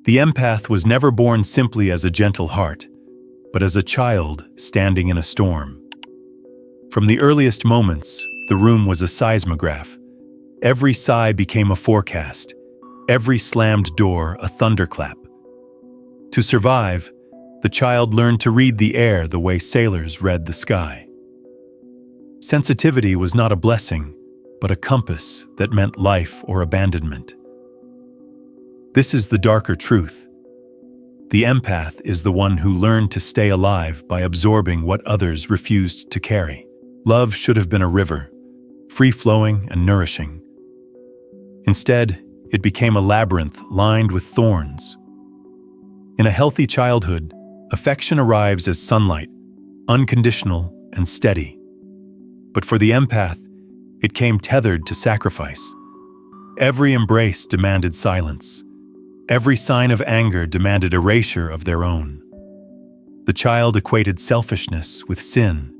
The empath was never born simply as a gentle heart, but as a child standing in a storm. From the earliest moments, the room was a seismograph. Every sigh became a forecast, every slammed door a thunderclap. To survive, the child learned to read the air the way sailors read the sky. Sensitivity was not a blessing, but a compass that meant life or abandonment. This is the darker truth. The empath is the one who learned to stay alive by absorbing what others refused to carry. Love should have been a river, free-flowing and nourishing. Instead, it became a labyrinth lined with thorns. In a healthy childhood, affection arrives as sunlight, unconditional and steady. But for the empath, it came tethered to sacrifice. Every embrace demanded silence. Every sign of anger demanded erasure of their own. The child equated selfishness with sin,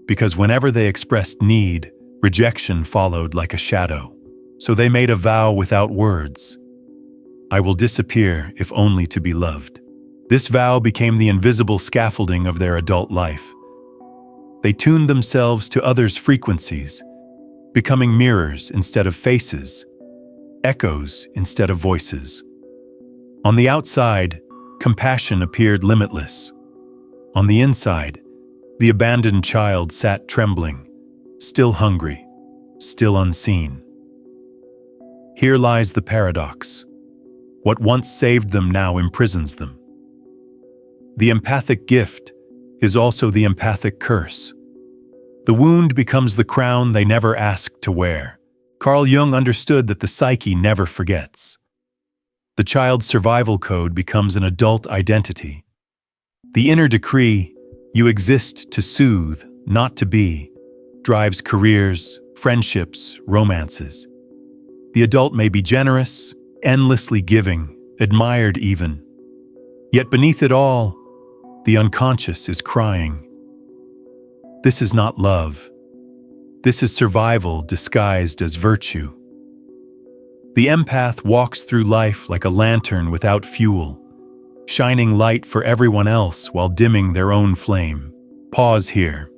because whenever they expressed need, rejection followed like a shadow. So they made a vow without words. I will disappear if only to be loved. This vow became the invisible scaffolding of their adult life. They tuned themselves to others' frequencies, becoming mirrors instead of faces, echoes instead of voices. On the outside, compassion appeared limitless. On the inside, the abandoned child sat trembling, still hungry, still unseen. Here lies the paradox. What once saved them now imprisons them. The empathic gift is also the empathic curse. The wound becomes the crown they never asked to wear. Carl Jung understood that the psyche never forgets. The child's survival code becomes an adult identity. The inner decree, you exist to soothe, not to be, drives careers, friendships, romances. The adult may be generous, endlessly giving, admired even. Yet beneath it all, the unconscious is crying. This is not love. This is survival disguised as virtue. The empath walks through life like a lantern without fuel, shining light for everyone else while dimming their own flame. Pause here.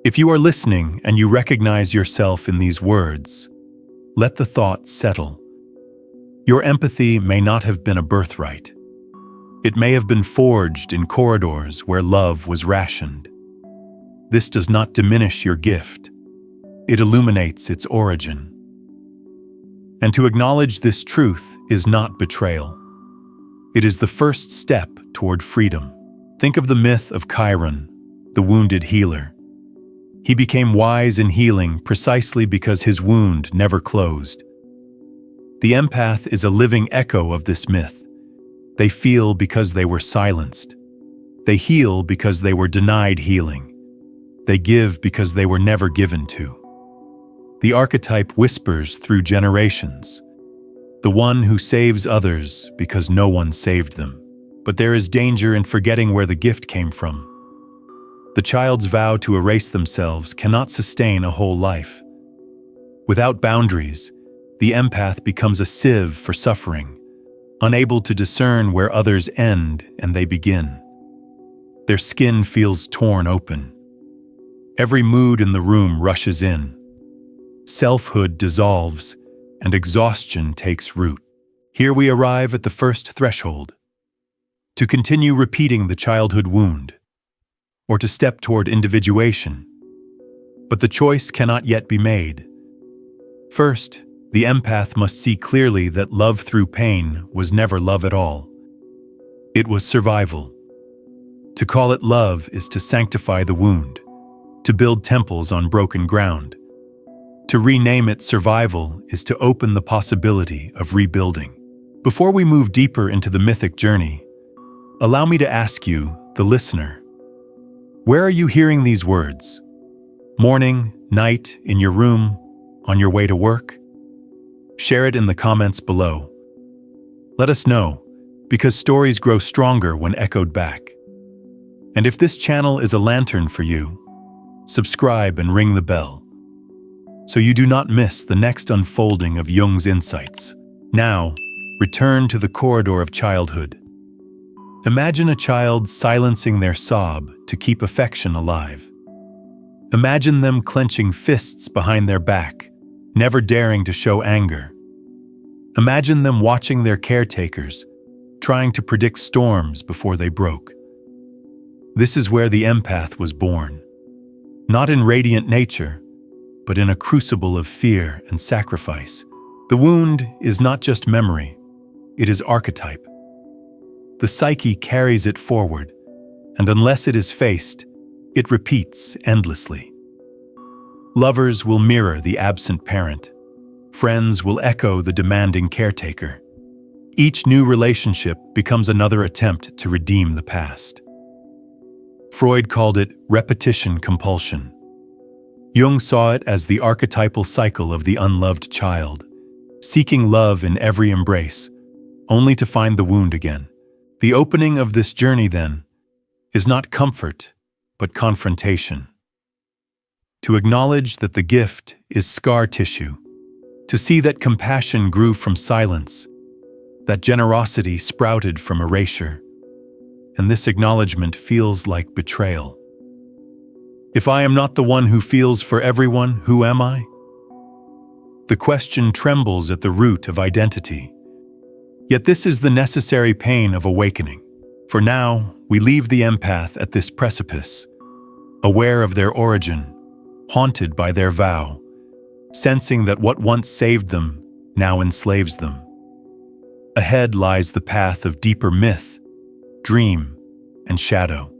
If you are listening and you recognize yourself in these words, let the thought settle. Your empathy may not have been a birthright. It may have been forged in corridors where love was rationed. This does not diminish your gift. It illuminates its origin. And to acknowledge this truth is not betrayal. It is the first step toward freedom. Think of the myth of Chiron, the wounded healer. He became wise in healing precisely because his wound never closed. The empath is a living echo of this myth. They feel because they were silenced. They heal because they were denied healing. They give because they were never given to. The archetype whispers through generations. The one who saves others because no one saved them. But there is danger in forgetting where the gift came from. The child's vow to erase themselves cannot sustain a whole life. Without boundaries, the empath becomes a sieve for suffering, unable to discern where others end and they begin. Their skin feels torn open. Every mood in the room rushes in. Selfhood dissolves, and exhaustion takes root. Here we arrive at the first threshold. To continue repeating the childhood wound, or to step toward individuation. But the choice cannot yet be made. First, the empath must see clearly that love through pain was never love at all. It was survival. To call it love is to sanctify the wound, to build temples on broken ground. To rename it survival is to open the possibility of rebuilding. Before we move deeper into the mythic journey, allow me to ask you, the listener, where are you hearing these words? Morning, night, in your room, on your way to work? Share it in the comments below. Let us know, because stories grow stronger when echoed back. And if this channel is a lantern for you, subscribe and ring the bell, so you do not miss the next unfolding of Jung's insights. Now, return to the corridor of childhood. Imagine a child silencing their sob to keep affection alive. Imagine them clenching fists behind their back, never daring to show anger. Imagine them watching their caretakers, trying to predict storms before they broke. This is where the empath was born. Not in radiant nature, but in a crucible of fear and sacrifice. The wound is not just memory, it is archetype. The psyche carries it forward, and unless it is faced, it repeats endlessly. Lovers will mirror the absent parent. Friends will echo the demanding caretaker. Each new relationship becomes another attempt to redeem the past. Freud called it repetition compulsion. Jung saw it as the archetypal cycle of the unloved child, seeking love in every embrace, only to find the wound again. The opening of this journey, then, is not comfort, but confrontation. To acknowledge that the gift is scar tissue, to see that compassion grew from silence, that generosity sprouted from erasure, and this acknowledgement feels like betrayal. If I am not the one who feels for everyone, who am I? The question trembles at the root of identity. Yet this is the necessary pain of awakening. For now, we leave the empath at this precipice, aware of their origin, haunted by their vow, sensing that what once saved them now enslaves them. Ahead lies the path of deeper myth, dream, and shadow.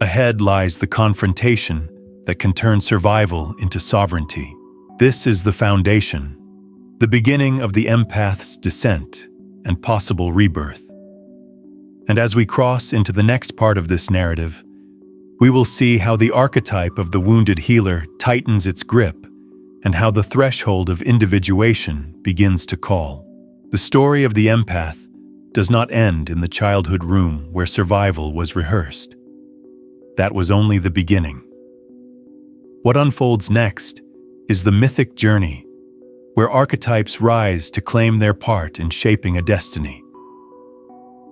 Ahead lies the confrontation that can turn survival into sovereignty. This is the foundation, the beginning of the empath's descent and possible rebirth. And as we cross into the next part of this narrative, we will see how the archetype of the wounded healer tightens its grip and how the threshold of individuation begins to call. The story of the empath does not end in the childhood room where survival was rehearsed. That was only the beginning. What unfolds next is the mythic journey, where archetypes rise to claim their part in shaping a destiny.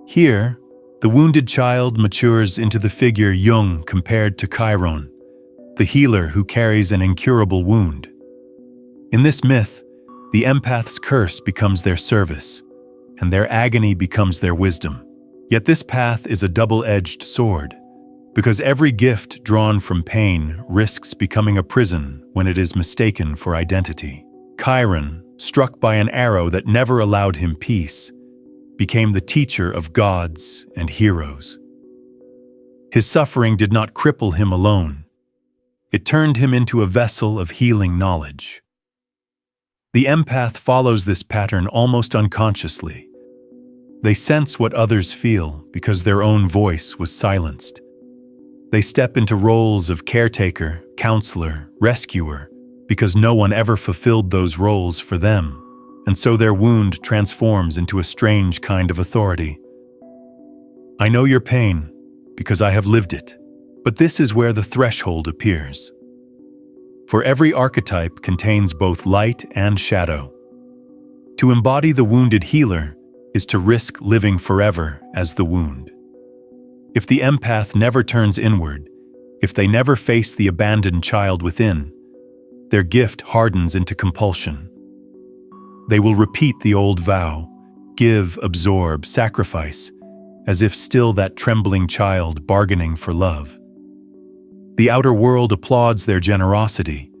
Here, the wounded child matures into the figure Jung compared to Chiron, the healer who carries an incurable wound. In this myth, the empath's curse becomes their service, and their agony becomes their wisdom. Yet this path is a double-edged sword, because every gift drawn from pain risks becoming a prison when it is mistaken for identity. Chiron, struck by an arrow that never allowed him peace, became the teacher of gods and heroes. His suffering did not cripple him alone. It turned him into a vessel of healing knowledge. The empath follows this pattern almost unconsciously. They sense what others feel because their own voice was silenced. They step into roles of caretaker, counselor, rescuer, because no one ever fulfilled those roles for them, and so their wound transforms into a strange kind of authority. I know your pain, because I have lived it, but this is where the threshold appears. For every archetype contains both light and shadow. To embody the wounded healer is to risk living forever as the wound. If the empath never turns inward, if they never face the abandoned child within, their gift hardens into compulsion. They will repeat the old vow, give, absorb, sacrifice, as if still that trembling child bargaining for love. The outer world applauds their generosity,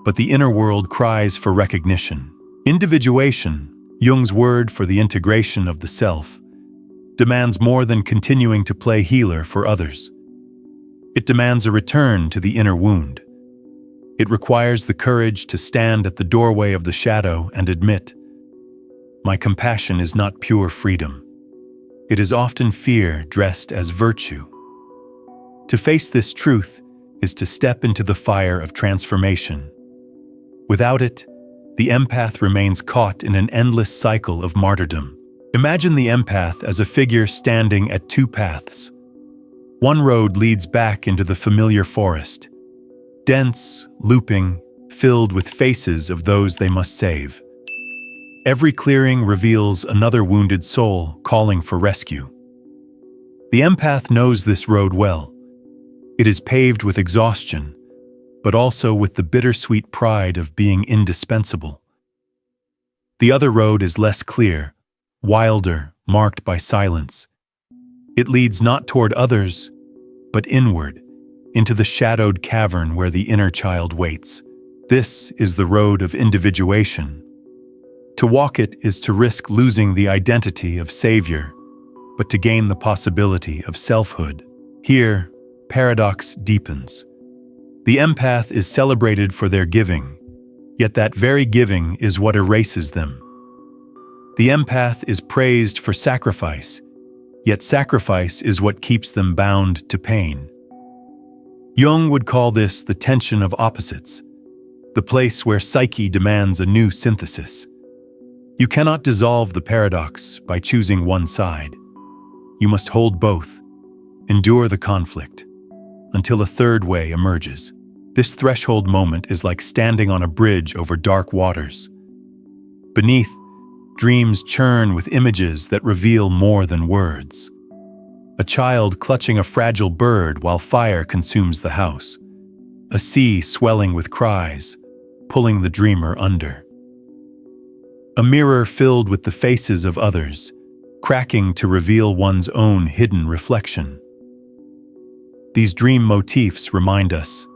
but the inner world cries for recognition. Individuation, Jung's word for the integration of the self, demands more than continuing to play healer for others. It demands a return to the inner wound. It requires the courage to stand at the doorway of the shadow and admit, my compassion is not pure freedom. It is often fear dressed as virtue. To face this truth is to step into the fire of transformation. Without it, the empath remains caught in an endless cycle of martyrdom. Imagine the empath as a figure standing at two paths. One road leads back into the familiar forest, dense, looping, filled with faces of those they must save. Every clearing reveals another wounded soul calling for rescue. The empath knows this road well. It is paved with exhaustion, but also with the bittersweet pride of being indispensable. The other road is less clear, wilder, marked by silence. It leads not toward others, but inward, into the shadowed cavern where the inner child waits. This is the road of individuation. To walk it is to risk losing the identity of savior, but to gain the possibility of selfhood. Here, paradox deepens. The empath is celebrated for their giving, yet that very giving is what erases them. The empath is praised for sacrifice, yet sacrifice is what keeps them bound to pain. Jung would call this the tension of opposites, the place where psyche demands a new synthesis. You cannot dissolve the paradox by choosing one side. You must hold both, endure the conflict, until a third way emerges. This threshold moment is like standing on a bridge over dark waters. Beneath, dreams churn with images that reveal more than words. A child clutching a fragile bird while fire consumes the house. A sea swelling with cries, pulling the dreamer under. A mirror filled with the faces of others, cracking to reveal one's own hidden reflection. These dream motifs remind us,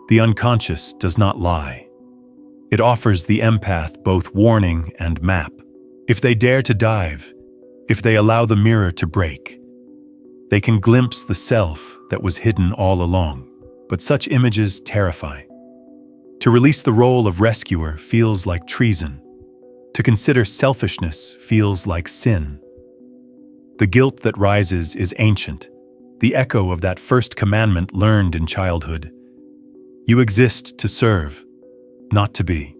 the unconscious does not lie. It offers the empath both warning and map. If they dare to dive, if they allow the mirror to break, they can glimpse the self that was hidden all along. But such images terrify. To release the role of rescuer feels like treason. To consider selfishness feels like sin. The guilt that rises is ancient, the echo of that first commandment learned in childhood. You exist to serve, not to be.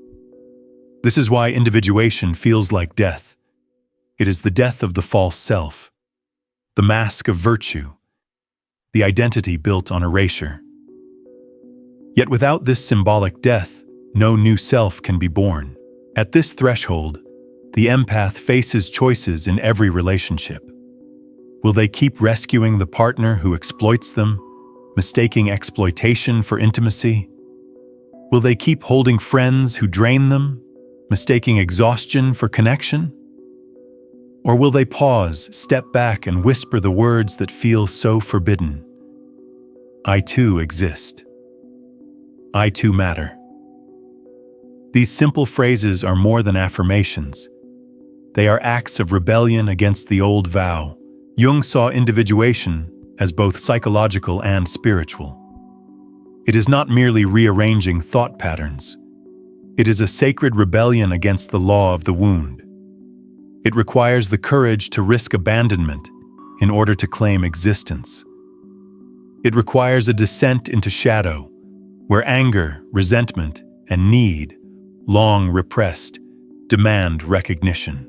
This is why individuation feels like death. It is the death of the false self, the mask of virtue, the identity built on erasure. Yet without this symbolic death, no new self can be born. At this threshold, the empath faces choices in every relationship. Will they keep rescuing the partner who exploits them, mistaking exploitation for intimacy? Will they keep holding friends who drain them, mistaking exhaustion for connection? Or will they pause, step back, and whisper the words that feel so forbidden? I too exist. I too matter. These simple phrases are more than affirmations. They are acts of rebellion against the old vow. Jung saw individuation as both psychological and spiritual. It is not merely rearranging thought patterns. It is a sacred rebellion against the law of the wound. It requires the courage to risk abandonment in order to claim existence. It requires a descent into shadow, where anger, resentment, and need, long repressed, demand recognition.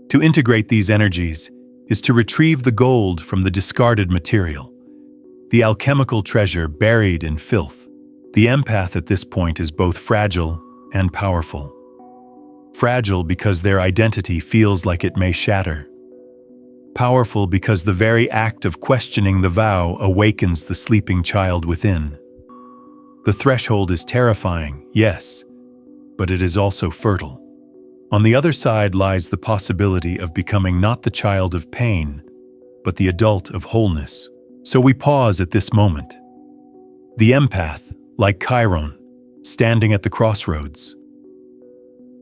To integrate these energies is to retrieve the gold from the discarded material, the alchemical treasure buried in filth. The empath at this point is both fragile and powerful. Fragile because their identity feels like it may shatter. Powerful because the very act of questioning the vow awakens the sleeping child within. The threshold is terrifying, yes, but it is also fertile. On the other side lies the possibility of becoming not the child of pain, but the adult of wholeness. So we pause at this moment. The empath, like Chiron, standing at the crossroads.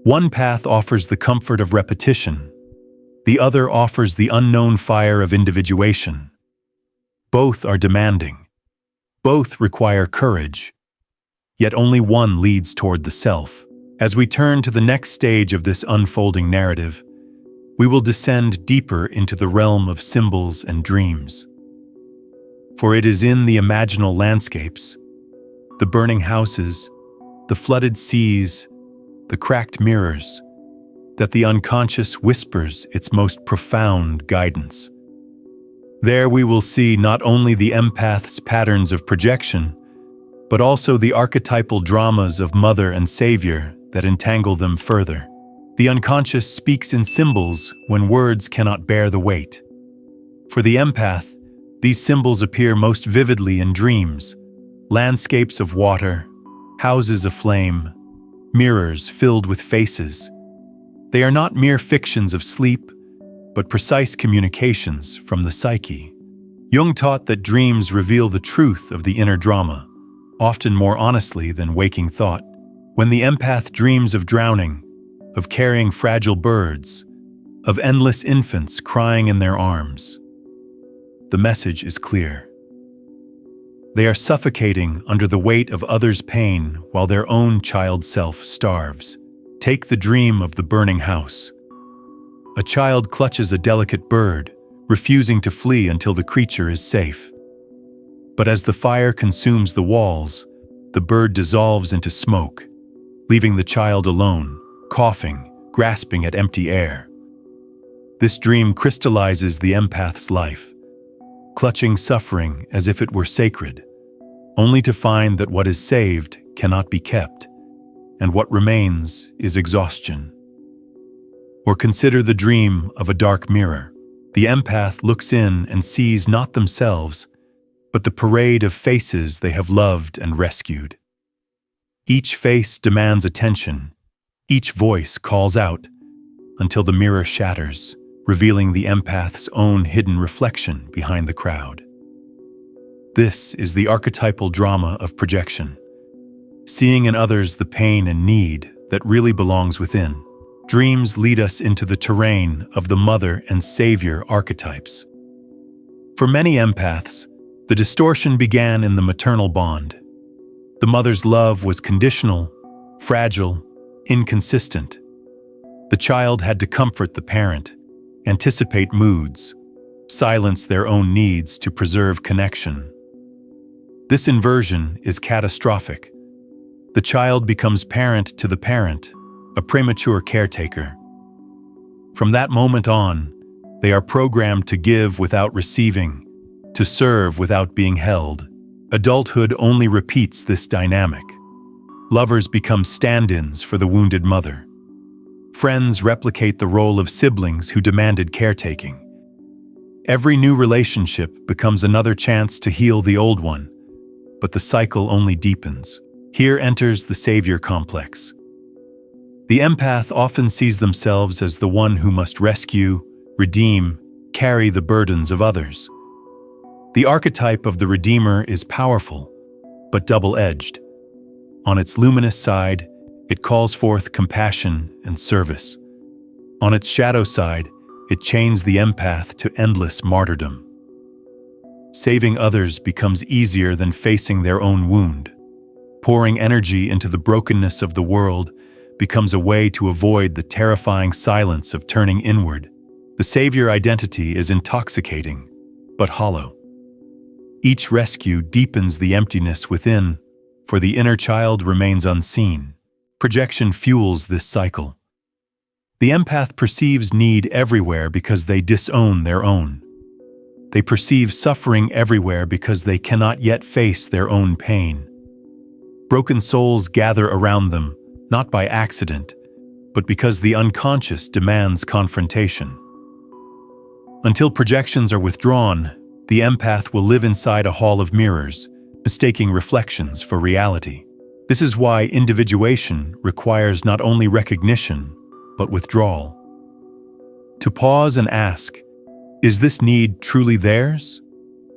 One path offers the comfort of repetition. The other offers the unknown fire of individuation. Both are demanding. Both require courage. Yet only one leads toward the self. As we turn to the next stage of this unfolding narrative, we will descend deeper into the realm of symbols and dreams. For it is in the imaginal landscapes, the burning houses, the flooded seas, the cracked mirrors, that the unconscious whispers its most profound guidance. There we will see not only the empath's patterns of projection, but also the archetypal dramas of mother and savior that entangle them further. The unconscious speaks in symbols when words cannot bear the weight. For the empath, these symbols appear most vividly in dreams: landscapes of water, houses aflame, mirrors filled with faces. They are not mere fictions of sleep, but precise communications from the psyche. Jung taught that dreams reveal the truth of the inner drama, often more honestly than waking thought. When the empath dreams of drowning, of carrying fragile birds, of endless infants crying in their arms, the message is clear. They are suffocating under the weight of others' pain while their own child self starves. Take the dream of the burning house. A child clutches a delicate bird, refusing to flee until the creature is safe. But as the fire consumes the walls, the bird dissolves into smoke, leaving the child alone, coughing, grasping at empty air. This dream crystallizes the empath's life, clutching suffering as if it were sacred, only to find that what is saved cannot be kept, and what remains is exhaustion. Or consider the dream of a dark mirror. The empath looks in and sees not themselves, but the parade of faces they have loved and rescued. Each face demands attention, each voice calls out, until the mirror shatters, revealing the empath's own hidden reflection behind the crowd. This is the archetypal drama of projection, seeing in others the pain and need that really belongs within. Dreams lead us into the terrain of the mother and savior archetypes. For many empaths, the distortion began in the maternal bond. The mother's love was conditional, fragile, inconsistent. The child had to comfort the parent, anticipate moods, silence their own needs to preserve connection. This inversion is catastrophic. The child becomes parent to the parent, a premature caretaker. From that moment on, they are programmed to give without receiving, to serve without being held. Adulthood only repeats this dynamic. Lovers become stand-ins for the wounded mother. Friends replicate the role of siblings who demanded caretaking. Every new relationship becomes another chance to heal the old one, but the cycle only deepens. Here enters the savior complex. The empath often sees themselves as the one who must rescue, redeem, carry the burdens of others. The archetype of the redeemer is powerful, but double-edged. On its luminous side, it calls forth compassion and service. On its shadow side, it chains the empath to endless martyrdom. Saving others becomes easier than facing their own wound. Pouring energy into the brokenness of the world becomes a way to avoid the terrifying silence of turning inward. The savior identity is intoxicating, but hollow. Each rescue deepens the emptiness within, for the inner child remains unseen. Projection fuels this cycle. The empath perceives need everywhere because they disown their own. They perceive suffering everywhere because they cannot yet face their own pain. Broken souls gather around them, not by accident, but because the unconscious demands confrontation. Until projections are withdrawn, the empath will live inside a hall of mirrors, mistaking reflections for reality. This is why individuation requires not only recognition, but withdrawal. To pause and ask, is this need truly theirs?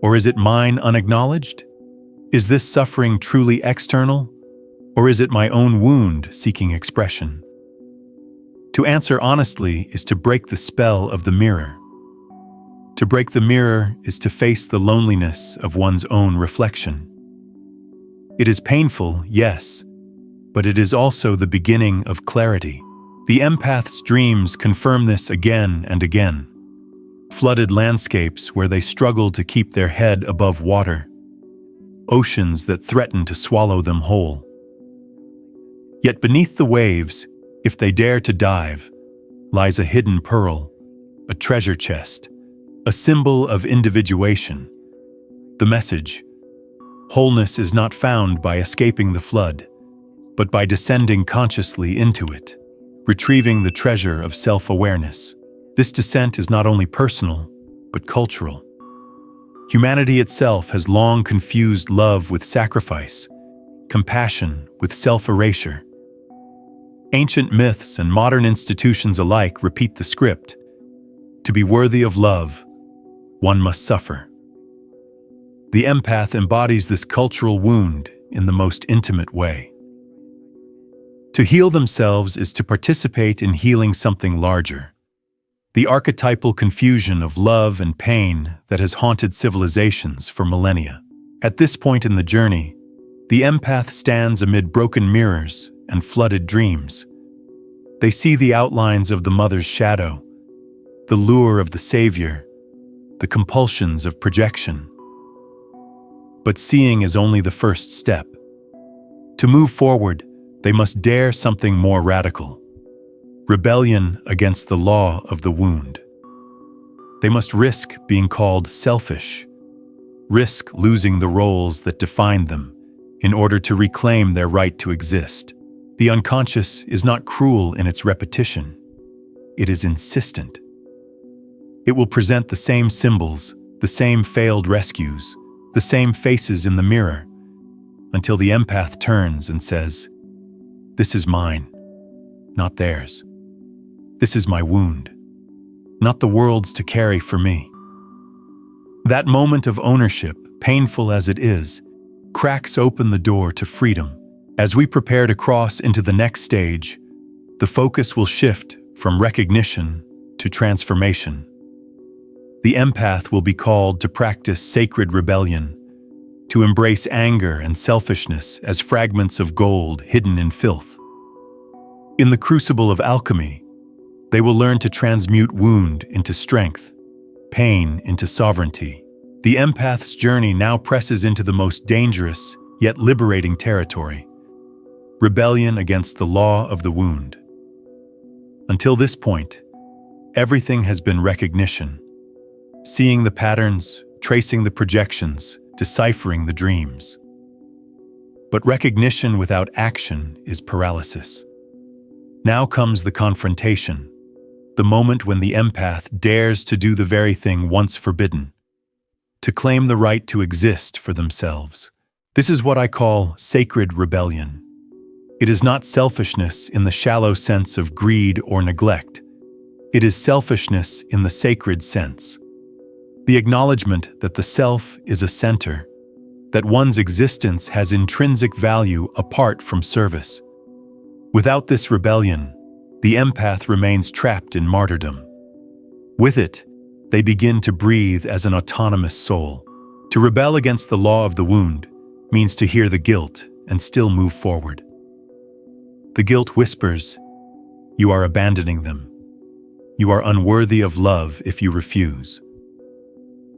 Or is it mine unacknowledged? Is this suffering truly external? Or is it my own wound seeking expression? To answer honestly is to break the spell of the mirror. To break the mirror is to face the loneliness of one's own reflection. It is painful, yes, but it is also the beginning of clarity. The empath's dreams confirm this again and again. Flooded landscapes where they struggle to keep their head above water. Oceans that threaten to swallow them whole. Yet beneath the waves, if they dare to dive, lies a hidden pearl, a treasure chest, a symbol of individuation. The message: wholeness is not found by escaping the flood, but by descending consciously into it. retrieving the treasure of self-awareness. This descent is not only personal, but cultural. Humanity itself has long confused love with sacrifice, compassion with self-erasure. Ancient myths and modern institutions alike repeat the script. To be worthy of love, one must suffer. The empath embodies this cultural wound in the most intimate way. To heal themselves is to participate in healing something larger. The archetypal confusion of love and pain that has haunted civilizations for millennia. At this point in the journey, the empath stands amid broken mirrors and flooded dreams. They see the outlines of the mother's shadow, the lure of the savior, the compulsions of projection. But seeing is only the first step. To move forward, they must dare something more radical. Rebellion against the law of the wound. They must risk being called selfish, risk losing the roles that defined them in order to reclaim their right to exist. The unconscious is not cruel in its repetition. It is insistent. It will present the same symbols, the same failed rescues, the same faces in the mirror, until the empath turns and says, "This is mine, not theirs. This is my wound, not the world's to carry for me." That moment of ownership, painful as it is, cracks open the door to freedom. As we prepare to cross into the next stage, the focus will shift from recognition to transformation. The empath will be called to practice sacred rebellion, to embrace anger and selfishness as fragments of gold hidden in filth. In the crucible of alchemy, they will learn to transmute wound into strength, pain into sovereignty. The empath's journey now presses into the most dangerous yet liberating territory: rebellion against the law of the wound. Until this point, everything has been recognition, seeing the patterns, tracing the projections, deciphering the dreams. But recognition without action is paralysis. Now comes the confrontation, the moment when the empath dares to do the very thing once forbidden, to claim the right to exist for themselves. This is what I call sacred rebellion. It is not selfishness in the shallow sense of greed or neglect. It is selfishness in the sacred sense. The acknowledgement that the self is a center, that one's existence has intrinsic value apart from service. Without this rebellion, the empath remains trapped in martyrdom. With it, they begin to breathe as an autonomous soul. To rebel against the law of the wound means to hear the guilt and still move forward. The guilt whispers, "You are abandoning them. You are unworthy of love if you refuse."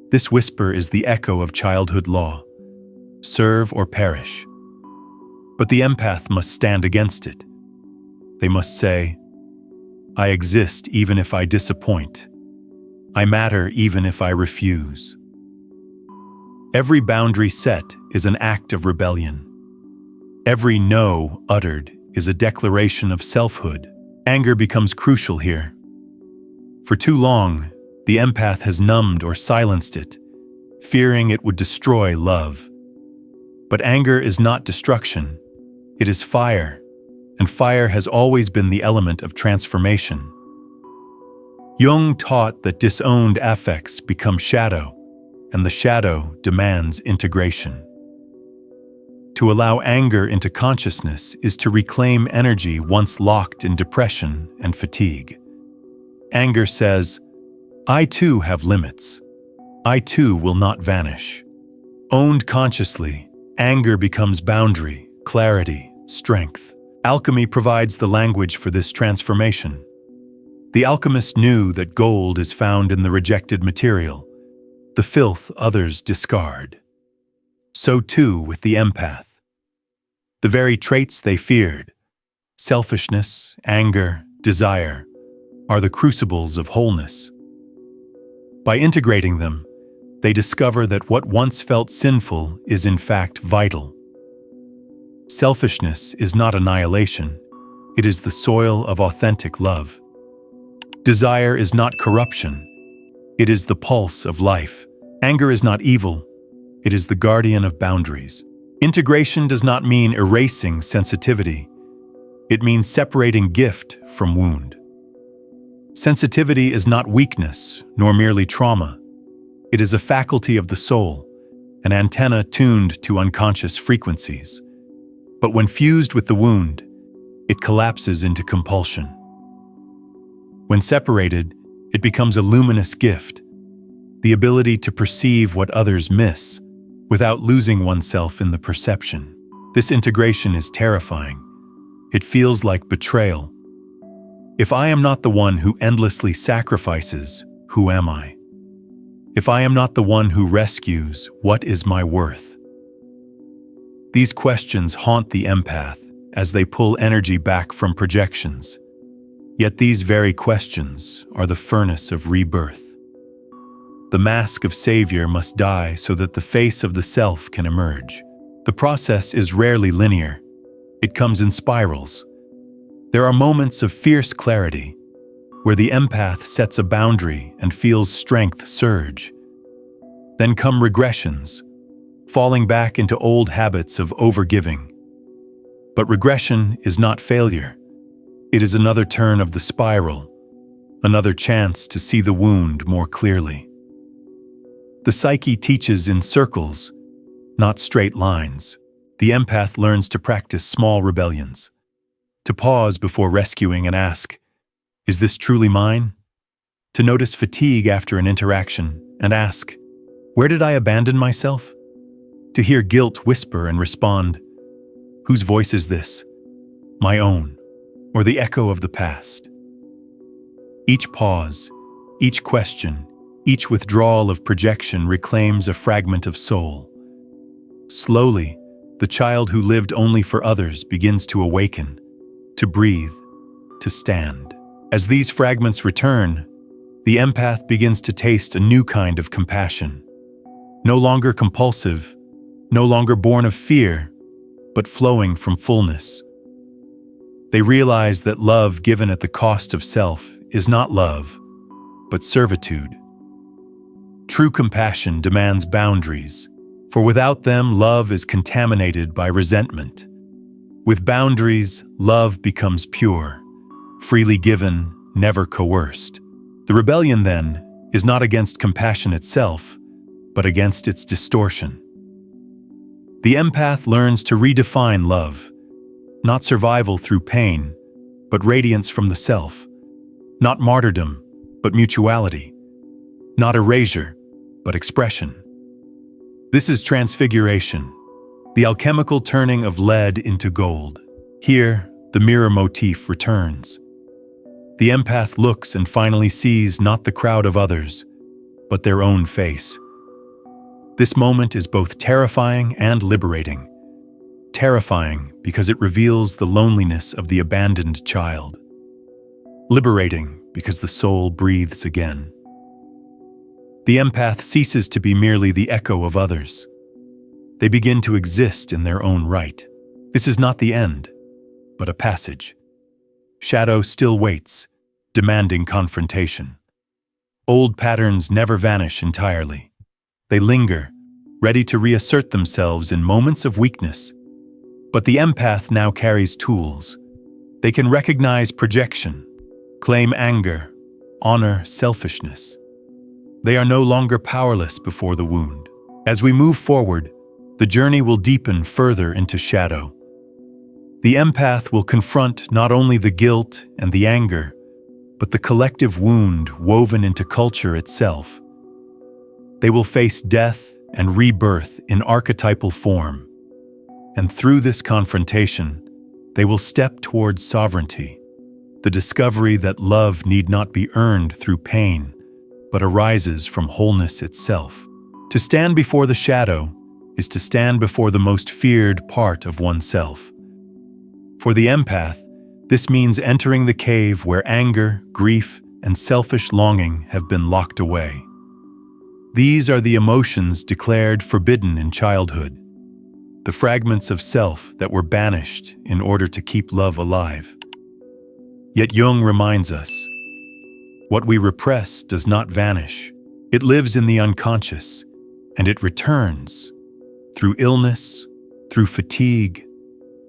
This whisper is the echo of childhood law: serve or perish. But the empath must stand against it. They must say, "I exist even if I disappoint. I matter even if I refuse." Every boundary set is an act of rebellion. Every no uttered is a declaration of selfhood. Anger becomes crucial here. For too long, the empath has numbed or silenced it, fearing it would destroy love. But anger is not destruction. It is fire, and fire has always been the element of transformation. Jung taught that disowned affects become shadow, and the shadow demands integration. To allow anger into consciousness is to reclaim energy once locked in depression and fatigue. Anger says, "I too have limits. I too will not vanish." Owned consciously, anger becomes boundary, clarity, strength. Alchemy provides the language for this transformation. The alchemist knew that gold is found in the rejected material, the filth others discard. So too with the empath. The very traits they feared, selfishness, anger, desire, are the crucibles of wholeness. By integrating them, they discover that what once felt sinful is in fact vital. Selfishness is not annihilation, It is the soil of authentic love. Desire is not corruption. It is the pulse of life. Anger is not evil. It is the guardian of boundaries. Integration does not mean erasing sensitivity. It means separating gift from wound. Sensitivity is not weakness, nor merely trauma. It is a faculty of the soul, an antenna tuned to unconscious frequencies. But when fused with the wound, it collapses into compulsion. When separated, it becomes a luminous gift, the ability to perceive what others miss without losing oneself in the perception. This integration is terrifying. It feels like betrayal. If I am not the one who endlessly sacrifices, who am I? If I am not the one who rescues, what is my worth? These questions haunt the empath as they pull energy back from projections. Yet these very questions are the furnace of rebirth. The mask of savior must die so that the face of the self can emerge. The process is rarely linear. It comes in spirals. There are moments of fierce clarity, where the empath sets a boundary and feels strength surge. Then come regressions, falling back into old habits of overgiving. But regression is not failure. It is another turn of the spiral, another chance to see the wound more clearly. The psyche teaches in circles, not straight lines. The empath learns to practice small rebellions, to pause before rescuing and ask, "Is this truly mine?" To notice fatigue after an interaction and ask, "Where did I abandon myself?" To hear guilt whisper and respond, "Whose voice is this? My own, or the echo of the past?" Each pause, each question, each withdrawal of projection reclaims a fragment of soul. Slowly, the child who lived only for others begins to awaken, to breathe, to stand. As these fragments return, the empath begins to taste a new kind of compassion. No longer compulsive, no longer born of fear, but flowing from fullness. They realize that love given at the cost of self is not love, but servitude. True compassion demands boundaries, for without them, love is contaminated by resentment. With boundaries, love becomes pure, freely given, never coerced. The rebellion, then, is not against compassion itself, but against its distortion. The empath learns to redefine love, not survival through pain, but radiance from the self, not martyrdom, but mutuality, not erasure, but expression. This is transfiguration, the alchemical turning of lead into gold. Here, the mirror motif returns. The empath looks and finally sees not the crowd of others, but their own face. This moment is both terrifying and liberating. Terrifying because it reveals the loneliness of the abandoned child. Liberating because the soul breathes again. The empath ceases to be merely the echo of others. They begin to exist in their own right. This is not the end, but a passage. Shadow still waits, demanding confrontation. Old patterns never vanish entirely. They linger, ready to reassert themselves in moments of weakness. But the empath now carries tools. They can recognize projection, claim anger, honor selfishness. They are no longer powerless before the wound. As we move forward, the journey will deepen further into shadow. The empath will confront not only the guilt and the anger, but the collective wound woven into culture itself. They will face death and rebirth in archetypal form. And through this confrontation, they will step towards sovereignty, the discovery that love need not be earned through pain, but arises from wholeness itself. To stand before the shadow is to stand before the most feared part of oneself. For the empath, this means entering the cave where anger, grief, and selfish longing have been locked away. These are the emotions declared forbidden in childhood, the fragments of self that were banished in order to keep love alive. Yet Jung reminds us, what we repress does not vanish. It lives in the unconscious, and it returns through illness, through fatigue,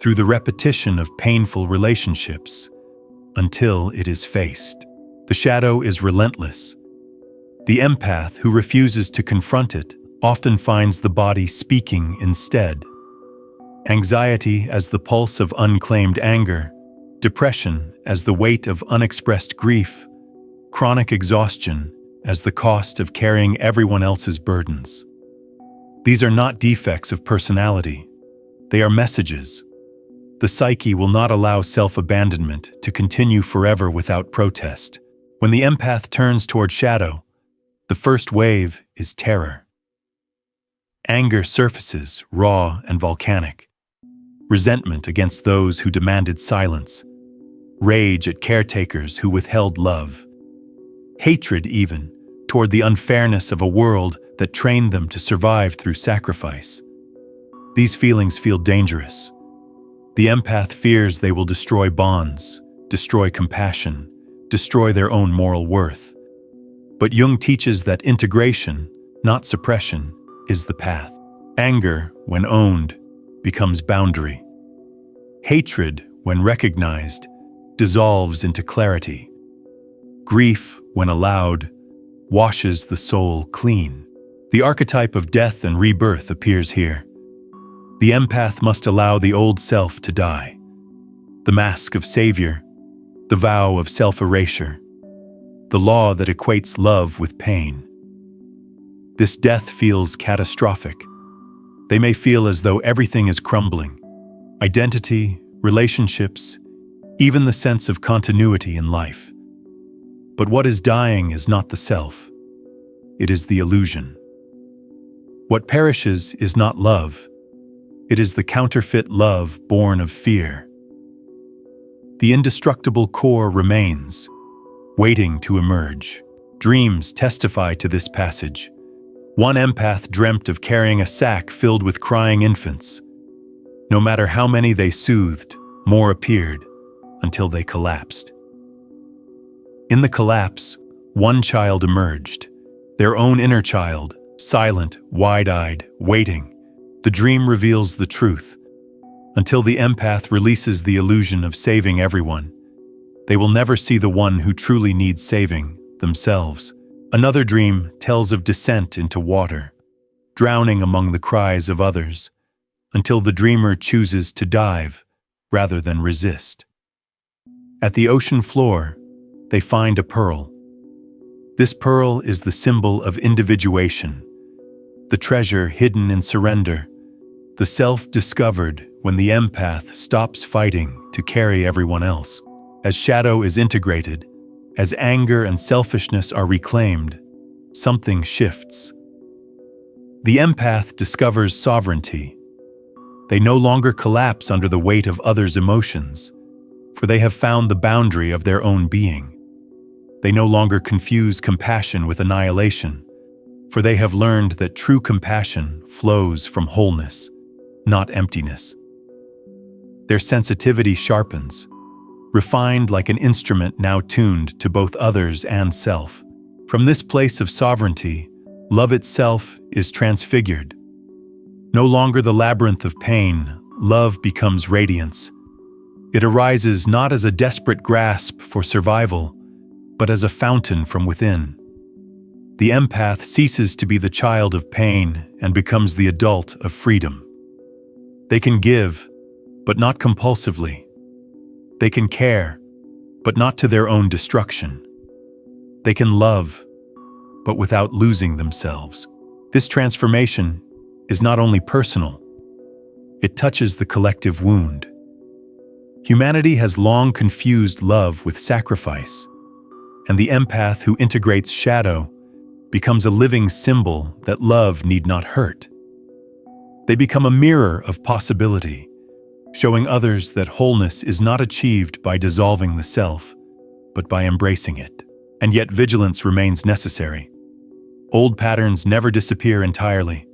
through the repetition of painful relationships, until it is faced. The shadow is relentless. The empath who refuses to confront it often finds the body speaking instead. Anxiety as the pulse of unclaimed anger, depression as the weight of unexpressed grief, chronic exhaustion as the cost of carrying everyone else's burdens. These are not defects of personality. They are messages. The psyche will not allow self-abandonment to continue forever without protest. When the empath turns toward shadow, the first wave is terror. Anger surfaces, raw and volcanic. Resentment against those who demanded silence. Rage at caretakers who withheld love. Hatred, even, toward the unfairness of a world that trained them to survive through sacrifice. These feelings feel dangerous. The empath fears they will destroy bonds, destroy compassion, destroy their own moral worth. But Jung teaches that integration, not suppression, is the path. Anger, when owned, becomes boundary. Hatred, when recognized, dissolves into clarity. Grief, when allowed, washes the soul clean. The archetype of death and rebirth appears here. The empath must allow the old self to die. The mask of savior, the vow of self-erasure, the law that equates love with pain. This death feels catastrophic. They may feel as though everything is crumbling. Identity, relationships, even the sense of continuity in life. But what is dying is not the self. It is the illusion. What perishes is not love. It is the counterfeit love born of fear. The indestructible core remains, waiting to emerge. Dreams testify to this passage. One empath dreamt of carrying a sack filled with crying infants. No matter how many they soothed, more appeared, until they collapsed. In the collapse, one child emerged, their own inner child, silent, wide-eyed, waiting. The dream reveals the truth. Until the empath releases the illusion of saving everyone, they will never see the one who truly needs saving, themselves. Another dream tells of descent into water, drowning among the cries of others, until the dreamer chooses to dive rather than resist. At the ocean floor, they find a pearl. This pearl is the symbol of individuation, the treasure hidden in surrender, the self discovered when the empath stops fighting to carry everyone else. As shadow is integrated, as anger and selfishness are reclaimed, something shifts. The empath discovers sovereignty. They no longer collapse under the weight of others' emotions, for they have found the boundary of their own being. They no longer confuse compassion with annihilation, for they have learned that true compassion flows from wholeness, not emptiness. Their sensitivity sharpens, refined like an instrument now tuned to both others and self. From this place of sovereignty, love itself is transfigured. No longer the labyrinth of pain, love becomes radiance. It arises not as a desperate grasp for survival, but as a fountain from within. The empath ceases to be the child of pain and becomes the adult of freedom. They can give, but not compulsively. They can care, but not to their own destruction. They can love, but without losing themselves. This transformation is not only personal, it touches the collective wound. Humanity has long confused love with sacrifice, and the empath who integrates shadow becomes a living symbol that love need not hurt. They become a mirror of possibility, showing others that wholeness is not achieved by dissolving the self, but by embracing it. And yet vigilance remains necessary. Old patterns never disappear entirely.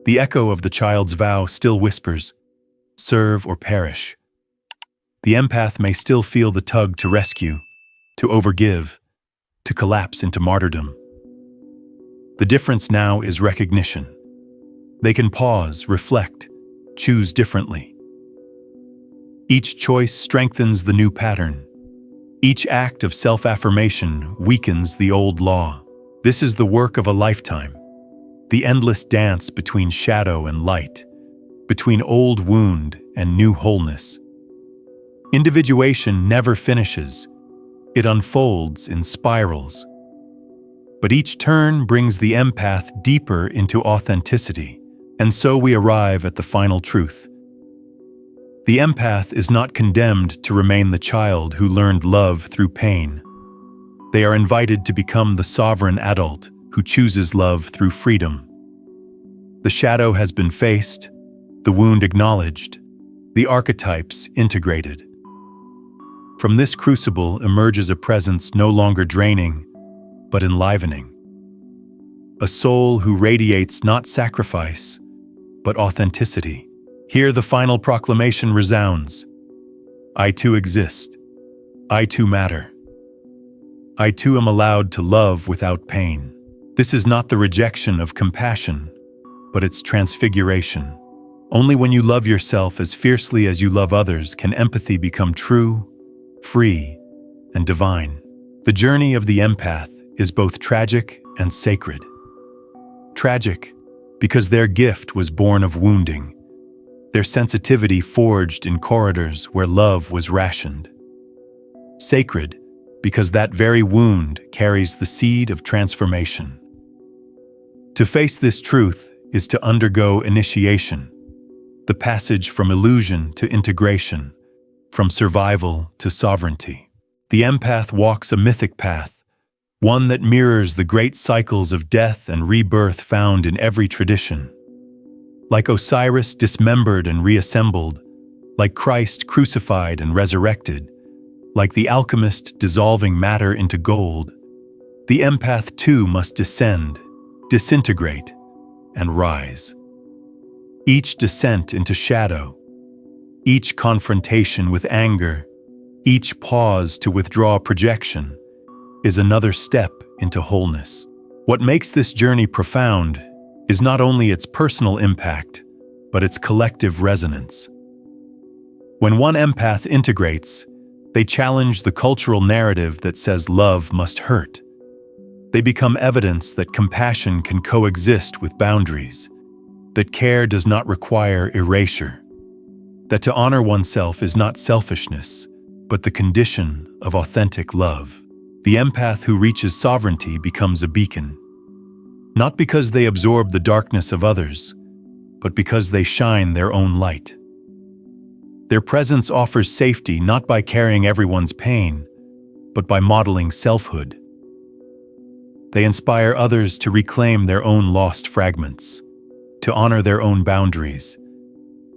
The echo of the child's vow still whispers, "Serve or perish." The empath may still feel the tug to rescue, to overgive, to collapse into martyrdom. The difference now is recognition. They can pause, reflect, choose differently. Each choice strengthens the new pattern. Each act of self-affirmation weakens the old law. This is the work of a lifetime, the endless dance between shadow and light, between old wound and new wholeness. Individuation never finishes. It unfolds in spirals. But each turn brings the empath deeper into authenticity, and so we arrive at the final truth. The empath is not condemned to remain the child who learned love through pain. They are invited to become the sovereign adult who chooses love through freedom. The shadow has been faced, the wound acknowledged, the archetypes integrated. From this crucible emerges a presence no longer draining, but enlivening. A soul who radiates not sacrifice, but authenticity. Here the final proclamation resounds. I too exist. I too matter. I too am allowed to love without pain. This is not the rejection of compassion, but its transfiguration. Only when you love yourself as fiercely as you love others can empathy become true, free, and divine. The journey of the empath is both tragic and sacred. Tragic, because their gift was born of wounding, their sensitivity forged in corridors where love was rationed. Sacred, because that very wound carries the seed of transformation. To face this truth is to undergo initiation, the passage from illusion to integration, from survival to sovereignty. The empath walks a mythic path, one that mirrors the great cycles of death and rebirth found in every tradition. Like Osiris dismembered and reassembled, like Christ crucified and resurrected, like the alchemist dissolving matter into gold, the empath too must descend, disintegrate, and rise. Each descent into shadow, each confrontation with anger, each pause to withdraw projection, is another step into wholeness. What makes this journey profound is not only its personal impact, but its collective resonance. When one empath integrates, they challenge the cultural narrative that says love must hurt. They become evidence that compassion can coexist with boundaries, that care does not require erasure, that to honor oneself is not selfishness, but the condition of authentic love. The empath who reaches sovereignty becomes a beacon, not because they absorb the darkness of others, but because they shine their own light. Their presence offers safety not by carrying everyone's pain, but by modeling selfhood. They inspire others to reclaim their own lost fragments, to honor their own boundaries,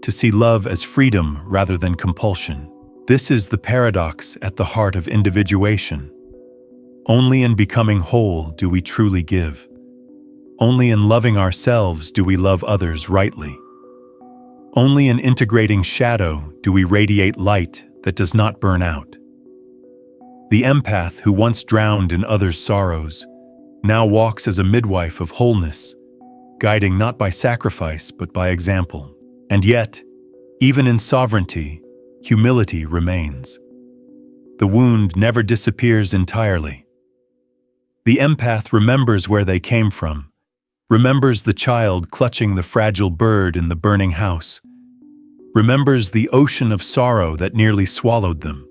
to see love as freedom rather than compulsion. This is the paradox at the heart of individuation. Only in becoming whole do we truly give. Only in loving ourselves do we love others rightly. Only in integrating shadow do we radiate light that does not burn out. The empath who once drowned in others' sorrows now walks as a midwife of wholeness, guiding not by sacrifice but by example. And yet, even in sovereignty, humility remains. The wound never disappears entirely. The empath remembers where they came from, remembers the child clutching the fragile bird in the burning house, remembers the ocean of sorrow that nearly swallowed them.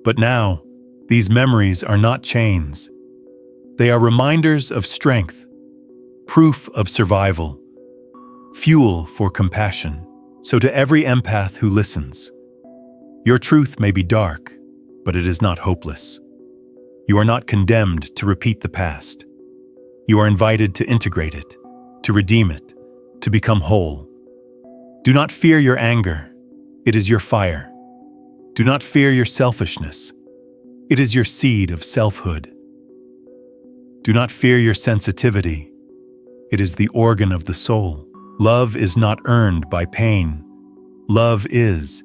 But now, these memories are not chains. They are reminders of strength, proof of survival, fuel for compassion. So to every empath who listens, your truth may be dark, but it is not hopeless. You are not condemned to repeat the past. You are invited to integrate it, to redeem it, to become whole. Do not fear your anger. It is your fire. Do not fear your selfishness. It is your seed of selfhood. Do not fear your sensitivity. It is the organ of the soul. Love is not earned by pain. Love is.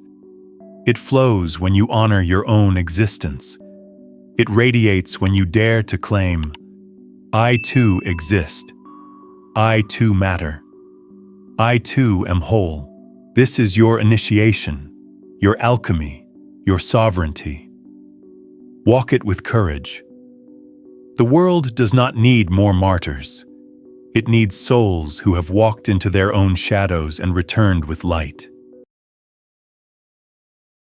It flows when you honor your own existence. It radiates when you dare to claim, I too exist. I too matter. I too am whole. This is your initiation, your alchemy, your sovereignty. Walk it with courage. The world does not need more martyrs. It needs souls who have walked into their own shadows and returned with light.